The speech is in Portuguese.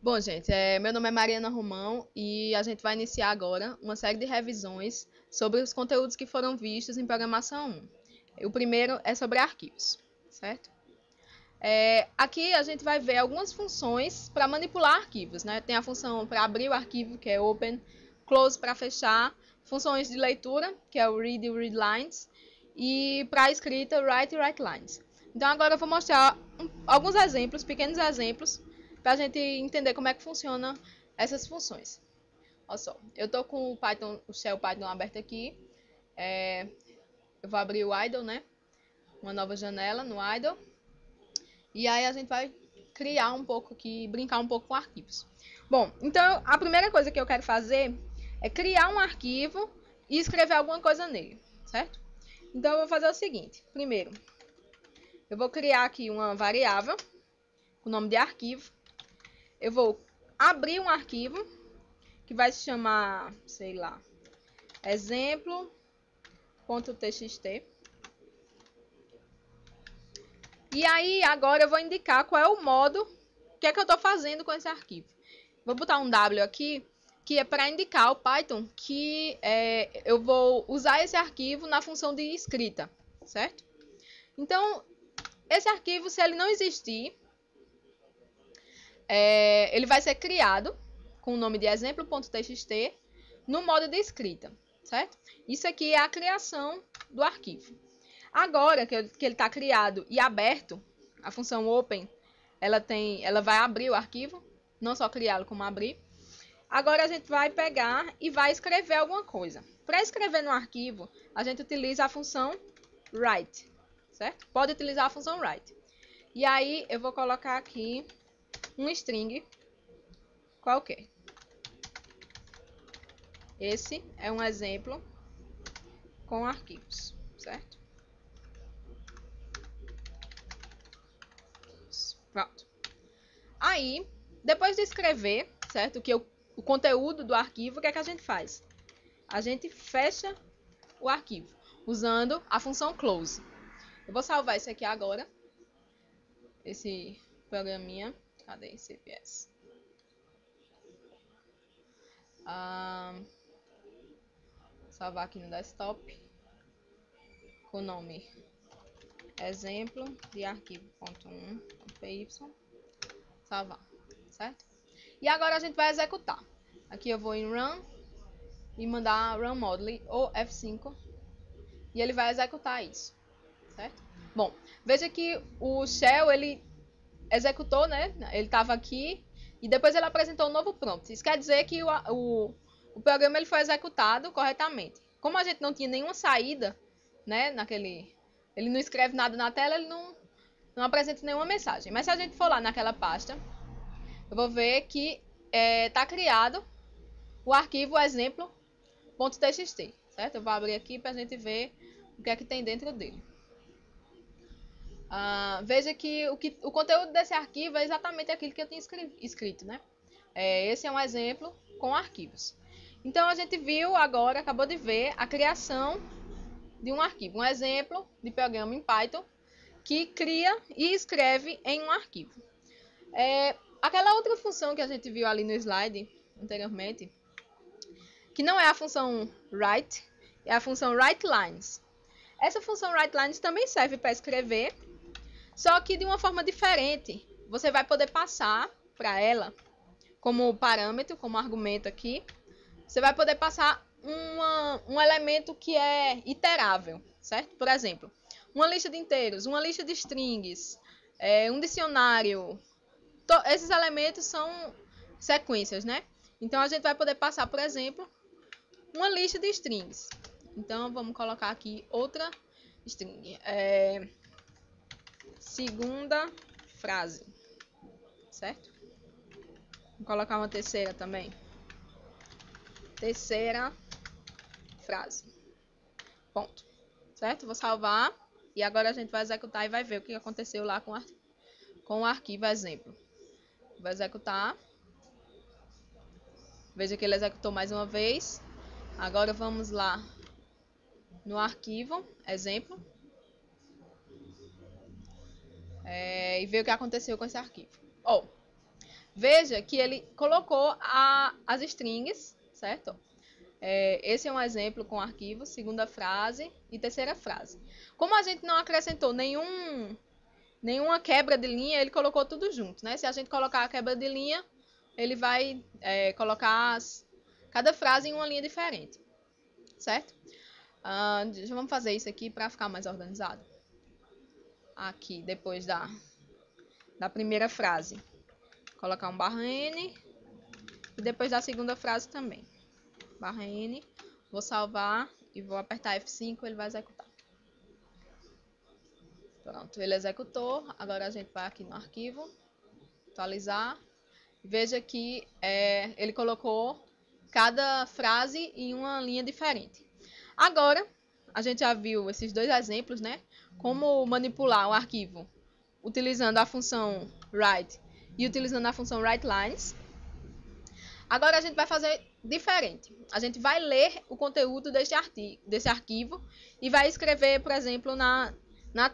Bom, gente, meu nome é Mariana Romão e a gente vai iniciar agora uma série de revisões sobre os conteúdos que foram vistos em Programação 1. O primeiro é sobre arquivos, certo? Aqui a gente vai ver algumas funções para manipular arquivos, né? Tem a função para abrir o arquivo, que é Open, Close para fechar, funções de leitura, que é o Read e Read Lines, e para a escrita, Write e Write Lines. Então agora eu vou mostrar alguns exemplos, pequenos exemplos, para a gente entender como é que funciona essas funções. Olha só, eu estou com o Shell Python aberto aqui. Eu vou abrir o idle, né? Uma nova janela no idle. E aí a gente vai criar um pouco aqui, brincar um pouco com arquivos. Bom, então a primeira coisa que eu quero fazer é criar um arquivo e escrever alguma coisa nele, certo? Então eu vou fazer o seguinte. Primeiro, eu vou criar aqui uma variável com o nome de arquivo. Eu vou abrir um arquivo que vai se chamar, sei lá, exemplo.txt. E aí agora eu vou indicar qual é o modo, o que é que eu estou fazendo com esse arquivo. Vou botar um W aqui, que é para indicar ao Python que eu vou usar esse arquivo na função de escrita, certo? Então, esse arquivo, se ele não existir, ele vai ser criado com o nome de exemplo.txt no modo de escrita, certo? Isso aqui é a criação do arquivo. Agora que ele está criado e aberto, a função open, ela vai abrir o arquivo, não só criá-lo como abrir. Agora a gente vai pegar e vai escrever alguma coisa. Para escrever no arquivo, a gente utiliza a função write, certo? Pode utilizar a função write. E aí eu vou colocar aqui um string qualquer. Esse é um exemplo com arquivos, certo? Pronto. Aí, depois de escrever, certo? O conteúdo do arquivo, o que é que a gente faz? A gente fecha o arquivo usando a função close. Eu vou salvar isso aqui agora. Esse programinha. Cadê CPS? Salvar aqui no desktop. Com o nome exemplo de arquivo.1.py. Salvar, certo? E agora a gente vai executar. Aqui eu vou em run e mandar run module ou F5 e ele vai executar isso, certo? Bom, veja que o shell ele executou, né? Ele estava aqui e depois ele apresentou um novo prompt. Isso quer dizer que o programa ele foi executado corretamente. Como a gente não tinha nenhuma saída, né? Ele não escreve nada na tela, ele não apresenta nenhuma mensagem. Mas se a gente for lá naquela pasta, eu vou ver que está criado o arquivo exemplo.txt, certo? Eu vou abrir aqui para a gente ver o que é que tem dentro dele. Veja que o conteúdo desse arquivo é exatamente aquilo que eu tinha escrito, né? Esse é um exemplo com arquivos. Então a gente viu agora, acabou de ver a criação de um arquivo, um exemplo de programa em Python que cria e escreve em um arquivo. Aquela outra função que a gente viu ali no slide anteriormente, que não é a função write, é a função writeLines. Essa função writeLines também serve para escrever, só que de uma forma diferente. Você vai poder passar para ela como parâmetro, como argumento aqui, você vai poder passar um elemento que é iterável, certo? Por exemplo, uma lista de inteiros, uma lista de strings, um dicionário. Esses elementos são sequências, né? Então a gente vai poder passar, por exemplo, uma lista de strings. Então vamos colocar aqui outra string. Segunda frase, certo? Vou colocar uma terceira também. Terceira frase. Ponto. Certo? Vou salvar. E agora a gente vai executar e vai ver o que aconteceu lá com o arquivo exemplo. Vou executar. Veja que ele executou mais uma vez. Agora vamos lá no arquivo exemplo. E ver o que aconteceu com esse arquivo. Veja que ele colocou as strings, certo? Esse é um exemplo com arquivo, segunda frase e terceira frase. Como a gente não acrescentou nenhuma quebra de linha, ele colocou tudo junto, né? Se a gente colocar a quebra de linha, ele vai colocar cada frase em uma linha diferente, certo? Vamos fazer isso aqui para ficar mais organizado. Aqui, depois da primeira frase, colocar um /n e depois da segunda frase também. /n, vou salvar e vou apertar F5, ele vai executar. Pronto, ele executou. Agora a gente vai aqui no arquivo, atualizar. Veja que ele colocou cada frase em uma linha diferente. Agora, a gente já viu esses dois exemplos, né? Como manipular o arquivo utilizando a função write e utilizando a função writeLines. Agora a gente vai fazer diferente. A gente vai ler o conteúdo desse arquivo e vai escrever, por exemplo, na tela.